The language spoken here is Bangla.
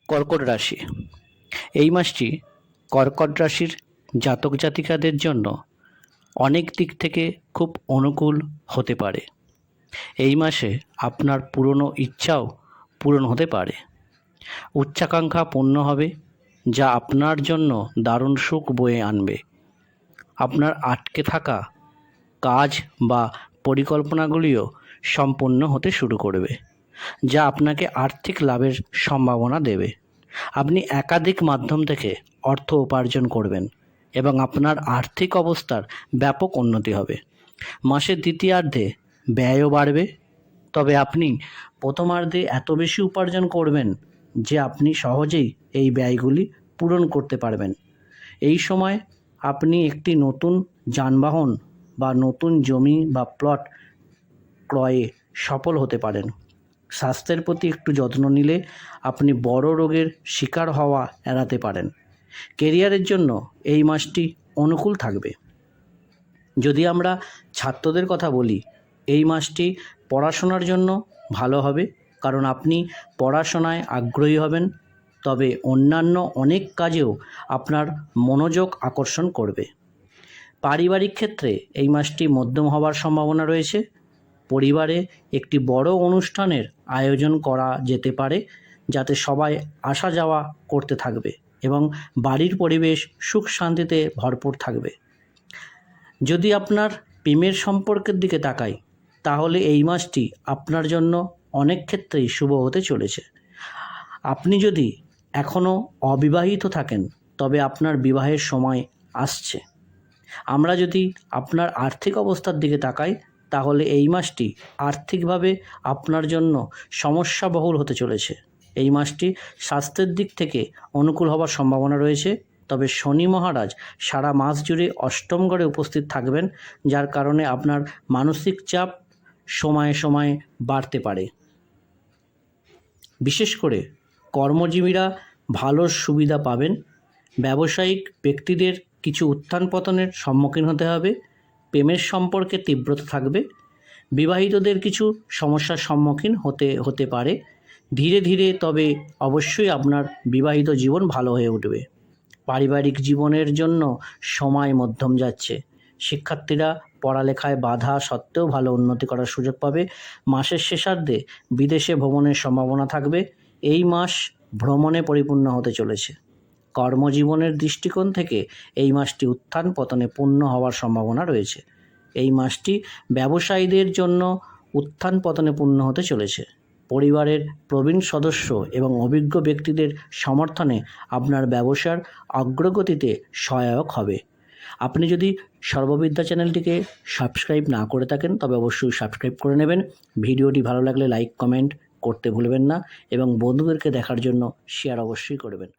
কর্কট রাশি। এই মাসটি কর্কট রাশির জাতক জাতিকাদের জন্য অনেক দিক থেকে খুব অনুকূল হতে পারে। এই মাসে আপনার পুরনো ইচ্ছাও পূরণ হতে পারে। উচ্চাকাঙ্ক্ষা পূর্ণ হবে, যা আপনার জন্য দারুণ সুখ বয়ে আনবে। আপনার আটকে থাকা কাজ বা পরিকল্পনাগুলিও সম্পূর্ণ হতে শুরু করবে, যা আপনাকে আর্থিক লাভের সম্ভাবনা দেবে। আপনি একাধিক মাধ্যম থেকে অর্থ উপার্জন করবেন এবং আপনার আর্থিক অবস্থার ব্যাপক উন্নতি হবে। মাসের দ্বিতীয়ার্ধে ব্যয়ও বাড়বে, তবে আপনি প্রথমার্ধে এত বেশি উপার্জন করবেন যে আপনি সহজেই এই ব্যয়গুলি পূরণ করতে পারবেন। এই সময় আপনি একটি নতুন যানবাহন বা নতুন জমি বা প্লট ক্রয়ে সফল হতে পারেন। স্বাস্থ্যের প্রতি একটু যত্ন নিলে আপনি বড় রোগের শিকার হওয়া এড়াতে পারেন। কেরিয়ারের জন্য এই মাসটি অনুকূল থাকবে। যদি আমরা ছাত্রদের কথা বলি, এই মাসটি পড়াশোনার জন্য ভালো হবে, কারণ আপনি পড়াশোনায় আগ্রহী হবেন। তবে অন্যান্য অনেক কাজেও আপনার মনোযোগ আকর্ষণ করবে। পারিবারিক ক্ষেত্রে এই মাসটি মধ্যম হওয়ার সম্ভাবনা রয়েছে। পরিবারে একটি বড় অনুষ্ঠানের আয়োজন করা যেতে পারে, যাতে সবাই আসা যাওয়া করতে থাকবে এবং বাড়ির পরিবেশ সুখ শান্তিতে ভরপুর থাকবে। যদি আপনার প্রেমের সম্পর্কের দিকে তাকাই, তাহলে এই মাসটি আপনার জন্য অনেক ক্ষেত্রেই শুভ হতে চলেছে। আপনি যদি এখনও অবিবাহিত থাকেন, তবে আপনার বিবাহের সময় আসছে। আমরা যদি আপনার আর্থিক অবস্থার দিকে তাকাই, তাহলে এই মাসটি আর্থিকভাবে আপনার জন্য সমস্যাবহুল হতে চলেছে। এই মাসটি স্বাস্থ্যের দিক থেকে অনুকূল হওয়ার সম্ভাবনা রয়েছে, তবে শনি মহারাজ সারা মাস জুড়ে অষ্টম ঘরে উপস্থিত থাকবেন, যার কারণে আপনার মানসিক চাপ সময়ে সময়ে বাড়তে পারে। বিশেষ করে কর্মজীবীরা ভালো সুবিধা পাবেন। ব্যবসায়িক ব্যক্তিদের কিছু উত্থান পতনের সম্মুখীন হতে হবে। প্রেমের সম্পর্কে তীব্রতা থাকবে। বিবাহিতদের কিছু সমস্যার সম্মুখীন হতে পারে। ধীরে ধীরে তবে অবশ্যই আপনার বিবাহিত জীবন ভালো হয়ে উঠবে। পারিবারিক জীবনের জন্য সময় মধ্যম যাচ্ছে। শিক্ষার্থীরা পড়ালেখায় বাধা সত্ত্বেও ভালো উন্নতি করার সুযোগ পাবে। মাসের শেষার্ধে বিদেশে ভ্রমণের সম্ভাবনা থাকবে। এই মাস ভ্রমণে পরিপূর্ণ হতে চলেছে। কর্মজীবনের দৃষ্টিকোণ থেকে এই মাসটি উত্থান পতনে পূর্ণ হওয়ার সম্ভাবনা রয়েছে। এই মাসটি ব্যবসায়ীদের জন্য উত্থান পতনে পূর্ণ হতে চলেছে। পরিবারের প্রবীণ সদস্য এবং অভিজ্ঞ ব্যক্তিদের সমর্থনে আপনার ব্যবসার অগ্রগতিতে সহায়ক হবে। আপনি যদি সর্ববিদ্যা চ্যানেলটিকে সাবস্ক্রাইব না করে থাকেন, তবে অবশ্যই সাবস্ক্রাইব করে নেবেন। ভিডিওটি ভালো লাগলে লাইক কমেন্ট করতে ভুলবেন না এবং বন্ধুদেরকে দেখার জন্য শেয়ার অবশ্যই করবেন।